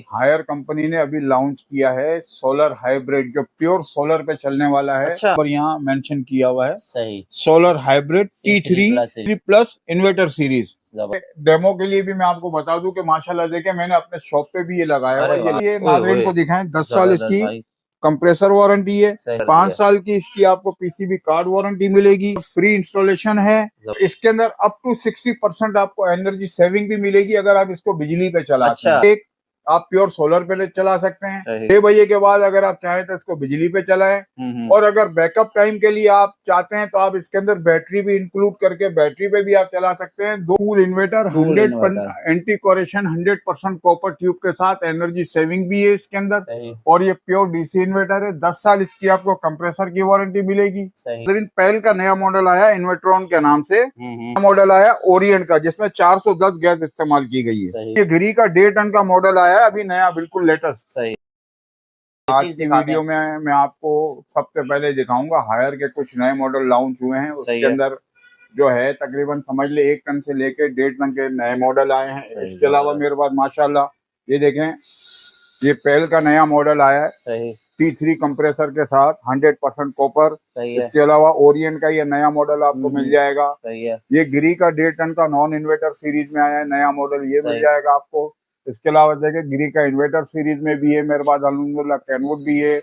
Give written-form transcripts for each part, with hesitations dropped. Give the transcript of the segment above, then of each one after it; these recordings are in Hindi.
हायर कंपनी ने अभी लॉन्च किया है सोलर हाइब्रिड, जो प्योर सोलर पे चलने वाला है। अच्छा। और यहाँ मेंशन किया हुआ है सही। Solar hybrid T3 T3+ inverter series. Demo के लिए भी मैं आपको बता दूं कि माशाल्लाह देखें, मैंने अपने शॉप पे भी ये लगाया हुआ है। ये नाज़रीन को दिखाएं, 10 साल इसकी कंप्रेसर वारंटी है, 5 साल की इसकी आपको पीसीबी कार्ड वारंटी मिलेगी, फ्री इंस्टॉलेशन है। इसके अंदर अप टू 60% आपको एनर्जी सेविंग भी मिलेगी अगर आप इसको बिजली पे चलाते हैं। एक आप प्योर सोलर पे चला सकते हैं, 6 बजे के बाद अगर आप चाहें तो इसको बिजली पे चलाएं। और अगर बैकअप टाइम के लिए आप चाहते हैं तो आप इसके अंदर बैटरी भी इंक्लूड करके बैटरी पे भी आप चला सकते हैं। दो cool inverter, 100% anti corrosion, 100% copper tube के साथ, एनर्जी सेविंग भी है इसके अंदर। और ये प्योर डीसी इन्वर्टर है, 10 साल इसकी आपको कंप्रेसर की वारंटी मिलेगी। पहल का नया मॉडल आया इन्वर्ट्रॉन के नाम से, मॉडल आया ओरिएंट का, जिसमें 410 गैस इस्तेमाल की गई है। ये घड़ी का 1.5 टन का मॉडल आया है अभी नया, बिल्कुल लेटेस्ट। सही। आज की वीडियो में मैं आपको सबसे पहले दिखाऊंगा हायर के कुछ नए मॉडल लॉन्च हुए हैं। उसके अंदर जो है तकरीबन समझ ले 1 टन से लेके 1.5 टन के नए मॉडल आए हैं। इसके अलावा मेरे पास माशाल्लाह ये देखें, ये पहल का नया मॉडल आया है T3 कंप्रेसर के साथ, 100% कॉपर। इसके अलावा ओरिएंट का ये नया मॉडल आपको मिल जाएगा। ये गिरी का 1.5 टन का नॉन इन्वर्टर सीरीज में आया है नया मॉडल, ये मिल जाएगा आपको। इसके अलावा देखिए गिरी का इन्वर्टर सीरीज में भी है मेरे पास अल्हम्दुलिल्लाह, कैनवुड भी है,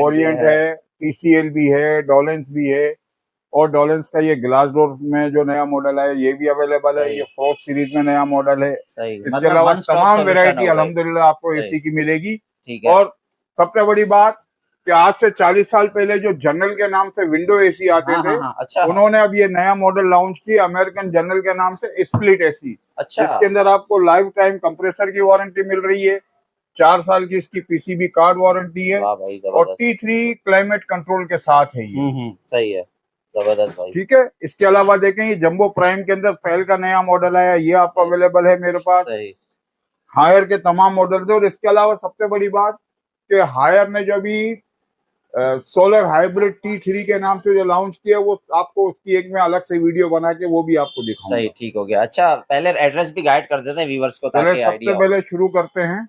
ओरिएंट है, TCL भी है, डोलेंस भी है। और डोलेंस का ये ग्लास डोर में जो नया मॉडल है ये भी अवेलेबल है। ये फ्रॉस्ट सीरीज में नया मॉडल है। इसके अलावा तमाम वेरायटी अल्हम्दुलिल्लाह आपको एसी की मिलेगी। और सबसे बड़ी बात कि आज से 40 साल पहले जो जनरल के नाम से विंडो एसी आते थे, अच्छा। उन्होंने अब ये नया मॉडल लॉन्च किया अमेरिकन जनरल के नाम से स्प्लिट एसी। अच्छा। इसके अंदर आपको लाइफ टाइम कंप्रेसर की वारंटी मिल रही है, 4 साल की इसकी पीसीबी कार्ड वारंटी है, और T3 क्लाइमेट कंट्रोल के साथ है ये। सही है, जबरदस्त भाई। ठीक है। इसके अलावा देखें ये जंबो प्राइम के अंदर पहल का नया मॉडल आया, ये आपको अवेलेबल है मेरे पास। हायर के तमाम मॉडल थे। और इसके अलावा सबसे बड़ी बात कि हायर ने जो अभी सोलर हाइब्रिड T3 के नाम से जो लॉन्च किया, वो आपको उसकी एक में अलग से वीडियो बना के वो भी आपको दिखाऊंगा। सही, ठीक हो गया। अच्छा, पहले एड्रेस भी गाइड कर देते हैं व्यूअर्स को ताकि सबसे पहले शुरू करते हैं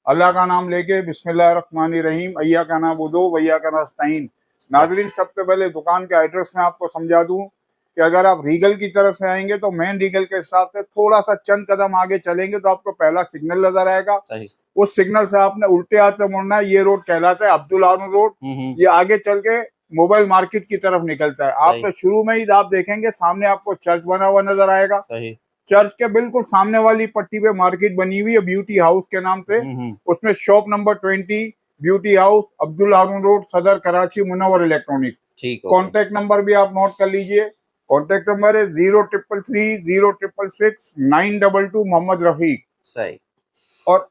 अल्लाह का नाम लेके, बिस्मिल्लाहिर्रहमानिर्रहीम, अय्या का ना बुदो वैया का नस्ताइन। नाज़रीन, सबसे पहले दुकान के एड्रेस में आपको समझा दूं कि अगर आप रीगल की तरफ से आएंगे तो मेन रीगल के हिसाब से थोड़ा सा चंद कदम आगे चलेंगे तो आपको पहला सिग्नल नजर आएगा। उस सिग्नल से आपने उल्टे हाथ पे मुड़ना है। ये रोड कहलाता है अब्दुल हारून रोड। ये आगे चल के मोबाइल मार्केट की तरफ निकलता है। आपने शुरू में ही आप देखेंगे सामने आपको चर्च बना हुआ नजर आएगा। चर्च के बिल्कुल सामने वाली पट्टी पे मार्केट बनी हुई है ब्यूटी हाउस के नाम से। उसमें shop number 20 beauty house, Abdul Haroon road, Saddar, Karachi, Munawwar electronics. Contact number भी आप नोट कर लीजिए। कॉन्टेक्ट नंबर है 0333066922 मोहम्मद रफीक। सही। और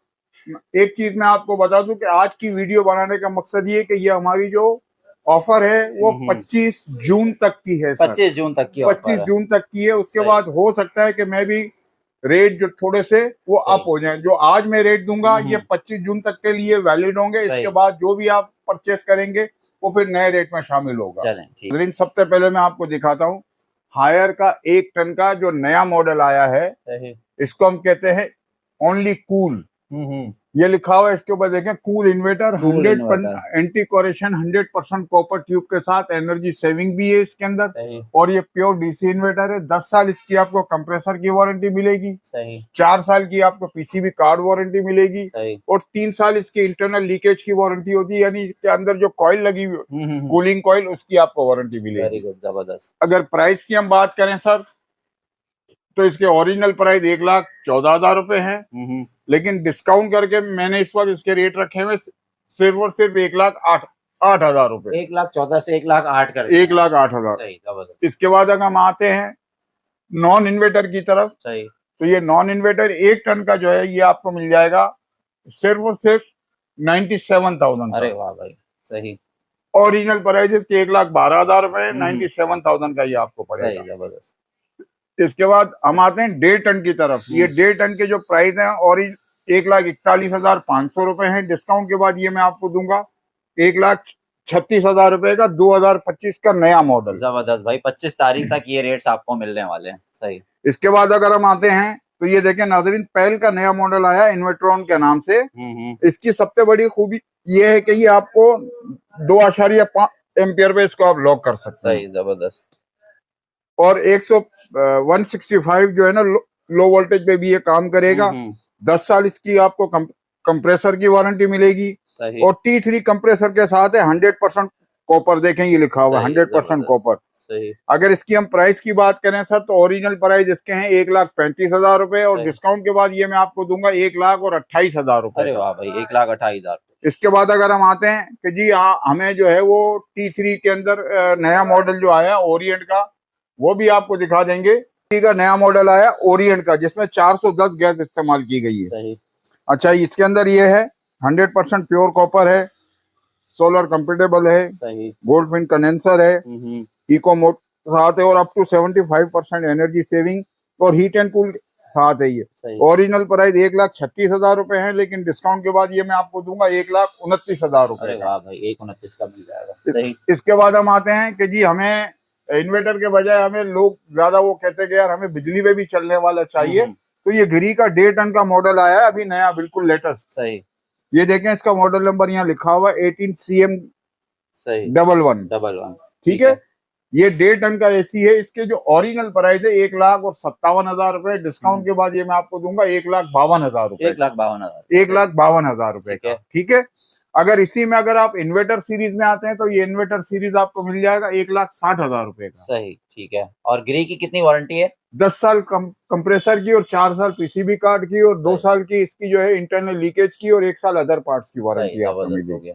एक चीज मैं आपको बता दूं कि आज की वीडियो बनाने का मकसद ये कि ये हमारी जो ऑफर है वो 25 जून तक की है। 25 जून तक की 25 जून तक की है। उसके बाद हो सकता है कि मैं भी रेट जो थोड़े से वो अप हो जाए। जो आज मैं रेट दूंगा ये 25 जून तक के लिए वैलिड होंगे। इसके बाद जो भी आप परचेस करेंगे वो फिर नए रेट में शामिल होगा। लेकिन सबसे पहले मैं आपको दिखाता हूँ हायर का 1 टन का जो नया मॉडल आया है, इसको हम कहते हैं ओनली कूल। ये लिखा हुआ है इसके ऊपर देखें, cool inverter, 100% anti corrosion, 100% copper tube के साथ, एनर्जी सेविंग भी है इसके अंदर। और ये प्योर डीसी इन्वर्टर है। 10 साल इसकी आपको कंप्रेसर की वारंटी मिलेगी, 4 साल की आपको पीसीबी कार्ड वारंटी मिलेगी, और 3 साल इसकी इंटरनल लीकेज की वारंटी होती है, यानी इसके अंदर जो कॉइल लगी हुई कूलिंग कॉइल, उसकी आपको वारंटी मिलेगी। जबरदस्त। अगर प्राइस की हम बात करें सर, तो इसके ओरिजिनल प्राइस 1,14,000 रुपए है, लेकिन डिस्काउंट करके मैंने इस वक्त इसके रेट रखे हुए सिर्फ और सिर्फ 1,08,000 रुपए। 1,14,000 से 1,08,000 कर 1,08,000। इसके बाद अगर हम आते हैं नॉन इन्वर्टर की तरफ, तो ये नॉन इन्वर्टर 1 टन का जो है ये आपको मिल जाएगा सिर्फ और सिर्फ 97,000। अरे वाह भाई, सही। ओरिजिनल प्राइस इसके 1,12,000 रुपए, 97,000 का ये आपको पड़ेगा। जबरदस्त। इसके बाद हम आते हैं 1.5 टन की तरफ। ये 1.5 टन के जो प्राइस हैं और 1,41,500 रुपए हैं। डिस्काउंट के बाद ये मैं आपको दूंगा 1,36,000 रुपए का 2025 का नया मॉडल। जबरदस्त भाई, 25 तारीख तक ये रेट्स आपको मिलने वाले हैं। सही। इसके बाद अगर हम आते हैं तो ये देखें नाजरीन, पेल का नया मॉडल आया इन्वर्ट्रॉन के नाम से। इसकी सबसे बड़ी खूबी ये है कि ये आपको 2.5 एम्पियर पे इसको आप लॉक कर सकते हैं। सही, जबरदस्त। और 165 जो है ना लो वोल्टेज पे भी ये काम करेगा। 10 साल इसकी आपको कंप्रेसर की वारंटी मिलेगी। सही। और T3 कंप्रेसर के साथ है 100% कॉपर, देखें ये लिखा हुआ 100% कॉपर। सही। अगर इसकी हम प्राइस की बात करें सर, तो ओरिजिनल प्राइस इसके हैं 1,35,000 रुपए, और डिस्काउंट के बाद ये मैं आपको दूंगा 1,28,000 रुपए। अरे वाह भाई, 1,28,000। इसके बाद अगर हम आते हैं कि जी हमें जो है वो T3 के अंदर नया मॉडल जो आया ओरिएंट का, वो भी आपको दिखा देंगे। T का नया मॉडल आया ओरिएंट का, जिसमें 410 गैस इस्तेमाल की गई है। सही। अच्छा, इसके अंदर ये है 100% प्योर कॉपर है, सोलर कंपेटेबल है, सही। गोल्डफिन कंडेंसर है, इको मोड साथ है, और अप टू 75% एनर्जी सेविंग और हीट एंड कूल साथ है। ये ओरिजिनल प्राइस 1,36,000 रुपए है, लेकिन डिस्काउंट के बाद ये मैं आपको दूंगा 1,29,000 रुपए। भाई 1,29 का मिल जाएगा। इसके बाद हम आते हैं कि जी हमें इन्वर्टर के बजाय हमें लोग ज्यादा वो कहते हैं कि यार हमें बिजली पे भी चलने वाला चाहिए, तो ये घरी का 1.5 टन का मॉडल आया है अभी नया, बिल्कुल लेटेस्ट। सही। ये देखें, इसका मॉडल नंबर यहाँ लिखा हुआ 18CM11। ठीक है। ये 1.5 टन का एसी है। इसके जो ओरिजिनल प्राइस है 1,57,000 रुपए, डिस्काउंट के बाद ये मैं आपको दूंगा 1,52,000 रुपए। 1,52,000 रुपए का। ठीक है। अगर इसी में अगर आप इन्वर्टर सीरीज में आते हैं तो ये इन्वर्टर सीरीज आपको मिल जाएगा 1,60,000 रुपए का। सही। ठीक है। और ग्रे की कितनी वारंटी है? 10 साल कंप्रेसर की, और 4 साल पीसीबी कार्ड की, और 2 साल की इसकी जो है इंटरनल लीकेज की, और 1 साल अदर पार्ट्स की वारंटी आपको मिलेगी।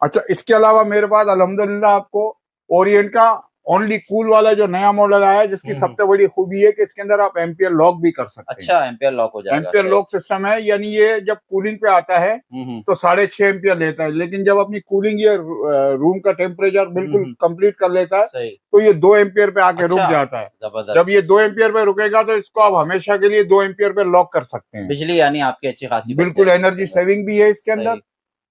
अच्छा, इसके अलावा मेरे पास अल्हम्दुलिल्लाह आपको ओरिएंट का ओनली कूल वाला जो नया मॉडल आया है, जिसकी सबसे बड़ी खूबी है कि इसके अंदर आप एम्पियर लॉक भी कर सकते हैं। अच्छा, एम्पियर लॉक हो जाएगा। एम्पियर लॉक सिस्टम है, यानी ये जब कूलिंग पे आता है तो 6.5 एम्पियर लेता है, लेकिन जब अपनी कूलिंग ये रूम का टेम्परेचर बिल्कुल कंप्लीट कर लेता है तो ये 2 एम्पियर पे आके रुक जाता है। जब ये 2 एम्पियर पे रुकेगा तो इसको आप हमेशा के लिए 2 एम्पियर पे लॉक कर सकते हैं। बिजली यानी आपकी अच्छी खासी, बिल्कुल एनर्जी सेविंग भी है इसके अंदर।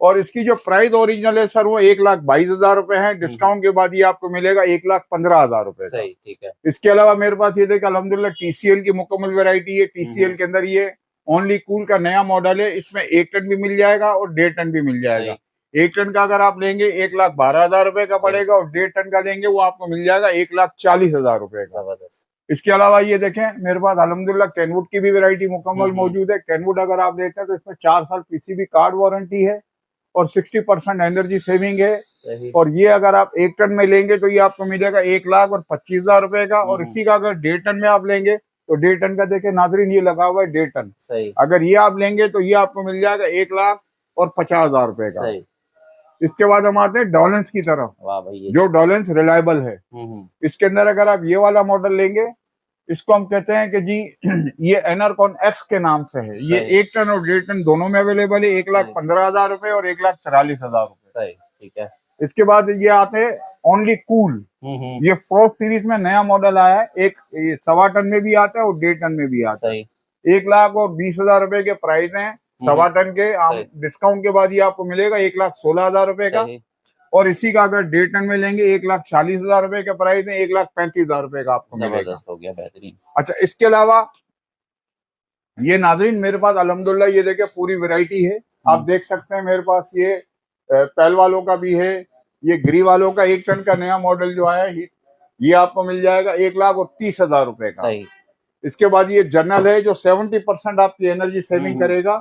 और इसकी जो प्राइस ओरिजिनल है सर वो 1,22,000 रुपए है, डिस्काउंट के बाद ये आपको मिलेगा 1,15,000 रुपए। सही। ठीक है। इसके अलावा मेरे पास ये देखिए अल्हम्दुलिल्लाह TCL की मुकम्मल वैरायटी है। TCL के अंदर ये ओनली कूल का नया मॉडल है। इसमें 1 टन भी मिल जाएगा और 1.5 टन भी मिल जाएगा। 1 टन का अगर आप लेंगे 1,12,000 रुपए का पड़ेगा, और 1.5 टन का लेंगे वो आपको मिल जाएगा 1,40,000 रुपए का। इसके अलावा ये देखें मेरे पास अल्हम्दुलिल्लाह कैनवुड की भी वैरायटी मुकम्मल मौजूद है। कैनवुड अगर आप लेते हैं तो इसमें 4 साल पीसीबी कार्ड वारंटी है और 60% एनर्जी सेविंग है। और ये अगर आप 1 टन में लेंगे तो ये आपको मिलेगा 1,25,000 रुपए का। और इसी का अगर 1.5 टन में आप लेंगे तो 1.5 टन का देखे नाजरीन ये लगा हुआ है 1.5 टन। सही। अगर ये आप लेंगे तो ये आपको मिल जाएगा 1,50,000 रुपए का। सही। इसके बाद हम आते हैं डॉलेंस की तरफ। वाह भाई, जो डॉलेंस रिलायबल है। इसके अंदर अगर आप ये वाला मॉडल लेंगे, इसको हम कहते हैं कि जी ये एनरकॉन एक्स के नाम से है। ये 1 टन और 1.5 टन दोनों में अवेलेबल है। 1,15,000 रुपए और 1,44,000 रुपए। सही। ठीक है। इसके बाद ये आते हैं ओनली कूल। ये फ्रोस्ट सीरीज में नया मॉडल आया है। एक 1.25 टन में भी आता है और 1.5 टन में भी आता है। 1,20,000 रुपए के प्राइस हैं 1.25 टन के। आप डिस्काउंट के बाद ये आपको मिलेगा 1,16,000 रुपए का। और इसी का अगर 1.5 टन में लेंगे 1,40,000 रुपए का प्राइस है, 1,35,000 रुपए का आपको मिलेगा। हो गया, बेहतरीन। अच्छा, इसके अलावा ये नाज़रीन मेरे पास अल्हम्दुलिल्लाह ये देखिए पूरी वैरायटी है। आप देख सकते हैं मेरे पास ये पैल वालों का भी है। ये ग्री वालों का 1 टन का नया मॉडल जो आया है ये आपको मिल जाएगा 1,30,000 रुपए का। सही। इसके बाद ये जनरल है जो 70% आपकी एनर्जी सेविंग करेगा।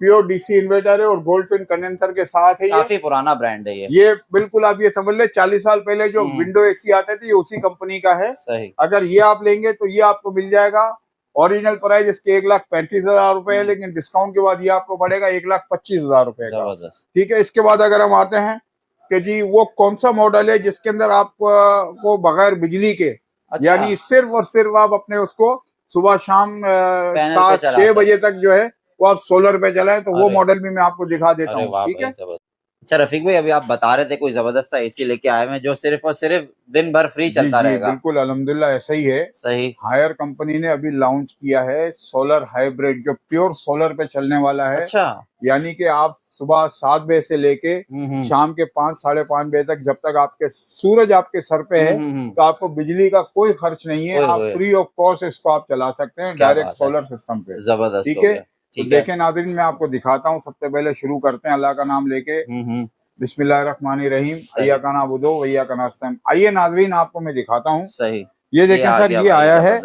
प्योर डीसी इन्वर्टर है और गोल्डफिन कंडेंसर के साथ है। काफी पुराना ब्रांड है ये बिल्कुल आप ये समझ ले 40 साल पहले जो विंडो एसी आते थे ये उसी कंपनी का है। सही। अगर ये आप लेंगे तो ये आपको मिल जाएगा, ओरिजिनल प्राइस इसके 1,35,000 रुपए है, लेकिन डिस्काउंट के बाद ये आपको पड़ेगा 1,25,000 रुपए का। ठीक है। इसके बाद अगर हम आते हैं कि जी वो कौन सा मॉडल है जिसके अंदर आपको बगैर बिजली के, यानी सिर्फ और सिर्फ आप अपने उसको सुबह शाम 7-6 बजे तक जो है वो आप सोलर पे चलाएं, तो वो मॉडल भी मैं आपको दिखा देता हूँ। ठीक है। अच्छा रफीक भाई, अभी आप बता रहे थे कोई जबरदस्त एसी लेके आए हैं जो सिर्फ और सिर्फ दिन भर फ्री चलता रहेगा। बिल्कुल अल्हम्दुलिल्लाह ऐसा ही है। सही। हायर कंपनी ने अभी लॉन्च किया है सोलर हाइब्रिड, जो प्योर सोलर पे चलने वाला है। अच्छा। यानी कि आप सुबह 7 बजे से लेके शाम के 5 साढ़े 5 बजे तक, जब तक आपके सूरज आपके सर पे है तो आपको बिजली का कोई खर्च नहीं है। आप फ्री ऑफ कॉस्ट इसको आप चला सकते हैं डायरेक्ट सोलर सिस्टम पे। जबरदस्त, ठीक है। तो देखें नाज़रीन, मैं आपको दिखाता हूँ। सबसे पहले शुरू करते हैं अल्लाह का नाम लेके। बिस्मिल्लाहिर्रहमानिर्रहीम, अय्या का नाबुदो वय्या का नस्तईन। आइए नाज़रीन, आपको मैं दिखाता हूँ। सही, ये देखें सर, ये आया है।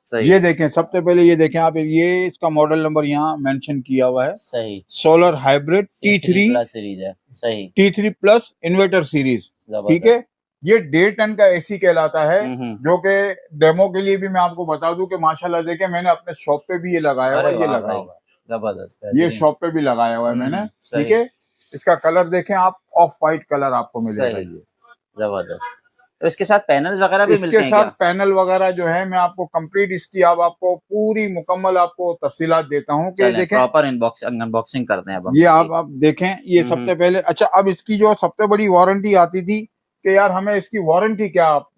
सही। ये देखें, सबसे पहले ये देखें आप, ये इसका मॉडल नंबर यहाँ मेंशन किया हुआ है। सही। सोलर हाइब्रिड T3 सीरीज है। सही, T3 प्लस इन्वर्टर सीरीज। ठीक है। ये 1.5 टन का एसी कहलाता है, जो कि डेमो के लिए भी मैं आपको बता दूं कि माशाल्लाह देखें, मैंने अपने शॉप पे भी ये लगाया हुआ है। ये लगा हुआ है, जबरदस्त, ये शॉप पे भी लगाया हुआ है मैंने। ठीक है। इसका कलर देखें आप, ऑफ व्हाइट कलर आपको मिलेगा। ये जबरदस्त। तो इसके साथ पैनल्स वगैरह भी मिलते हैं? इसके साथ पैनल वगैरह जो है, मैं आपको कंप्लीट इसकी अब आपको पूरी मुकम्मल आपको तफसीलात देता हूँ कि देखें। प्रॉपर अनबॉक्सिंग करते हैं अब। ये आप देखें, ये सबसे पहले। अच्छा, अब इसकी जो सबसे बड़ी वारंटी आती थी कि यार हमें इसकी वारंटी क्या आप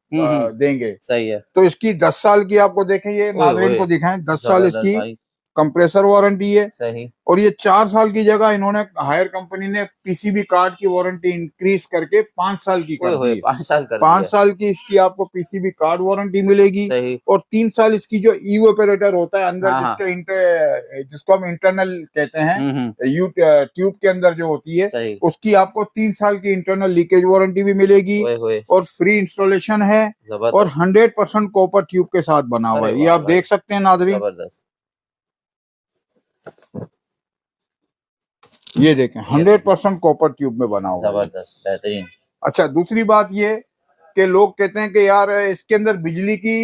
देंगे। सही है। तो इसकी 10 साल की आपको देखें, ये नाज़रीन को दिखाएं, 10 साल इसकी कंप्रेसर वारंटी है। सही। और ये 4 साल की जगह इन्होंने हायर कंपनी ने पीसीबी कार्ड की वारंटी इंक्रीज करके 5 साल की कर दी है। 5 साल की इसकी आपको पीसीबी कार्ड वारंटी मिलेगी। और 3 साल इसकी जो इवेपोरेटर होता है अंदर, जिसको हम इंटरनल कहते हैं, ट्यूब के अंदर जो होती है, उसकी आपको 3 साल की इंटरनल लीकेज वारंटी भी मिलेगी। और फ्री इंस्टॉलेशन है। और 100% कॉपर ट्यूब के साथ बना हुआ है। ये आप देख सकते हैं नाज़रीन, ये देखें 100% कॉपर ट्यूब में बना हुआ है। जबरदस्त, बेहतरीन। अच्छा, दूसरी बात ये कि लोग कहते हैं कि यार इसके अंदर बिजली की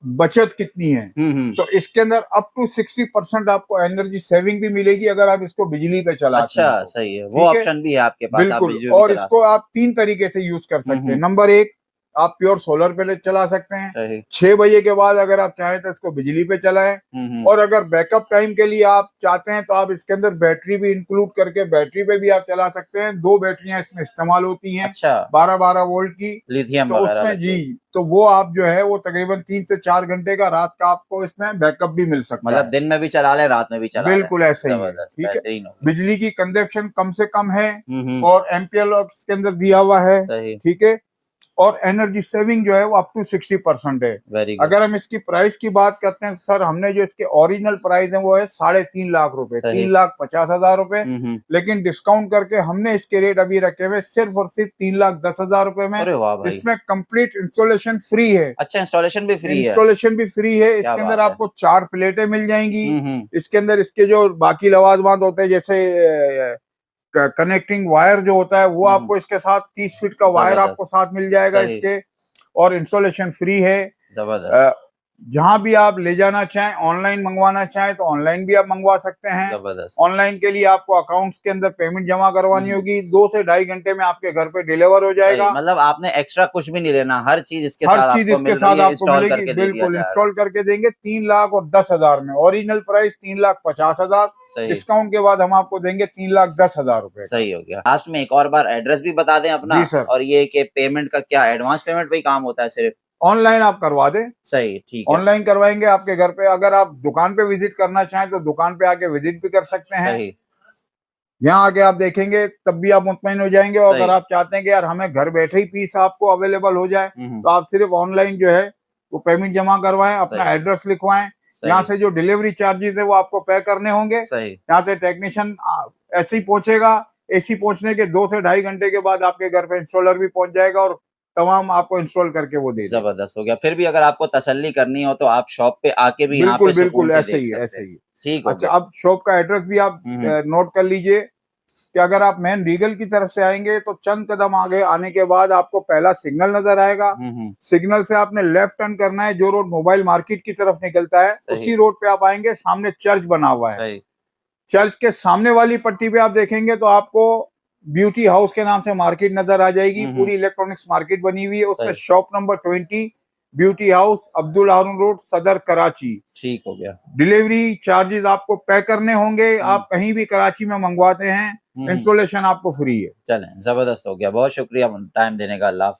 बचत कितनी है, तो इसके अंदर अप टू 60% आपको एनर्जी सेविंग भी मिलेगी अगर आप इसको बिजली पे चलाते हैं। अच्छा, सही है, वो ऑप्शन भी है आपके पास। बिल्कुल। और इसको आप 3 तरीके से यूज कर सकते हैं। नंबर 1, आप प्योर सोलर पे चला सकते हैं। 6 बजे के बाद अगर आप चाहें तो इसको बिजली पे चलाएं। और अगर बैकअप टाइम के लिए आप चाहते हैं तो आप इसके अंदर बैटरी भी इंक्लूड करके बैटरी पे भी आप चला सकते हैं। 2 बैटरियां इसमें इस्तेमाल होती हैं। अच्छा। 12-12 वोल्ट की लिथियम तो उसमें जी, तो वो आप जो है वो तकरीबन 3 से 4 घंटे का रात का आपको इसमें बैकअप भी मिल सकता है। मतलब दिन में भी चला ले, रात में भी चला ले। बिल्कुल ऐसे ही है। ठीक है। बिजली की कंजप्शन कम से कम है। और एम्पियर के अंदर दिया हुआ है। ठीक है। और एनर्जी सेविंग जो है वो अप टू 60% है। अगर हम इसकी प्राइस की बात करते हैं सर, हमने जो इसके ओरिजिनल प्राइस है वो है 3.5 लाख रुपए, 3,50,000 रुपए। लेकिन डिस्काउंट करके हमने इसके रेट अभी रखे हुए सिर्फ और सिर्फ 3,10,000 रुपए में। इसमें कंप्लीट इंस्टॉलेशन फ्री है। अच्छा, इंस्टॉलेशन भी फ्री है? इंस्टॉलेशन भी फ्री है। इसके अंदर आपको 4 प्लेटें मिल जाएंगी। इसके अंदर इसके जो बाकी लवाजमात होते हैं, जैसे कनेक्टिंग वायर जो होता है वो आपको इसके साथ 30 फीट का वायर आपको साथ मिल जाएगा इसके। और इंस्टॉलेशन फ्री है। जबरदस्त। जहां भी आप ले जाना चाहें, ऑनलाइन मंगवाना चाहें तो ऑनलाइन भी आप मंगवा सकते हैं। ऑनलाइन के लिए आपको अकाउंट्स के अंदर पेमेंट जमा करवानी होगी। 2 से 2.5 घंटे में आपके घर पे डिलीवर हो जाएगा। मतलब आपने एक्स्ट्रा कुछ भी नहीं लेना, हर चीज इसके साथ आपको मिलेगी। बिल्कुल इंस्टॉल करके देंगे 3,10,000 में। ओरिजिनल प्राइस 3,50,000, डिस्काउंट के बाद हम आपको देंगे 3,10,000 रुपए। सही हो गया। लास्ट में एक और बार एड्रेस भी बता दें अपना। जी सर। और ये कि पेमेंट का क्या, एडवांस पेमेंट पे ही काम होता है सिर्फ? ऑनलाइन आप करवा दें। सही, ठीक है। ऑनलाइन करवाएंगे आपके घर पे। अगर आप दुकान पे विजिट करना चाहें तो दुकान पे आके विजिट भी कर सकते हैं। सही। यहाँ आके आप देखेंगे तब भी आप मुतमईन हो जाएंगे। और अगर आप चाहते हैं कि यार हमें घर बैठे ही पीस आपको अवेलेबल हो जाए, तो आप सिर्फ ऑनलाइन जो है वो पेमेंट जमा करवाएं, अपना एड्रेस लिखवाएं। यहाँ से जो डिलीवरी चार्जेस है वो आपको पे करने होंगे। यहाँ से टेक्नीशियन ऐसे ही पहुंचेगा। एसी पहुंचने के 2 से 2.5 घंटे के बाद आपके घर पे इंस्टॉलर भी पहुंच जाएगा और तमाम आपको इंस्टॉल करके वो दे। जबरदस्त हो गया। फिर भी अगर आपको तसल्ली करनी हो तो आप शॉप पे आके भी यहाँ पे बिल्कुल ऐसे ही ऐसे ही। ठीक। अच्छा, अब शॉप का एड्रेस भी आप नोट कर लीजिए कि अगर आप मेन रीगल की तरफ से आएंगे तो चंद कदम आगे आने के बाद आपको पहला सिग्नल नजर आएगा। सिग्नल से आपने लेफ्ट टर्न करना है। जो रोड मोबाइल मार्केट की तरफ निकलता है उसी रोड पे आप आएंगे। सामने चर्च बना हुआ है। चर्च के सामने वाली पट्टी पे आप देखेंगे तो आपको ब्यूटी हाउस के नाम से मार्केट नजर आ जाएगी। पूरी इलेक्ट्रॉनिक्स मार्केट बनी हुई है। उसमें shop number 20 beauty house, Abdul Haroon road, Saddar, Karachi. ठीक हो गया। डिलीवरी चार्जेस आपको पे करने होंगे। आप कहीं भी कराची में मंगवाते हैं, इंस्टॉलेशन आपको फ्री है। चलें, जबरदस्त हो गया। बहुत शुक्रिया टाइम देने का। अल्लाह।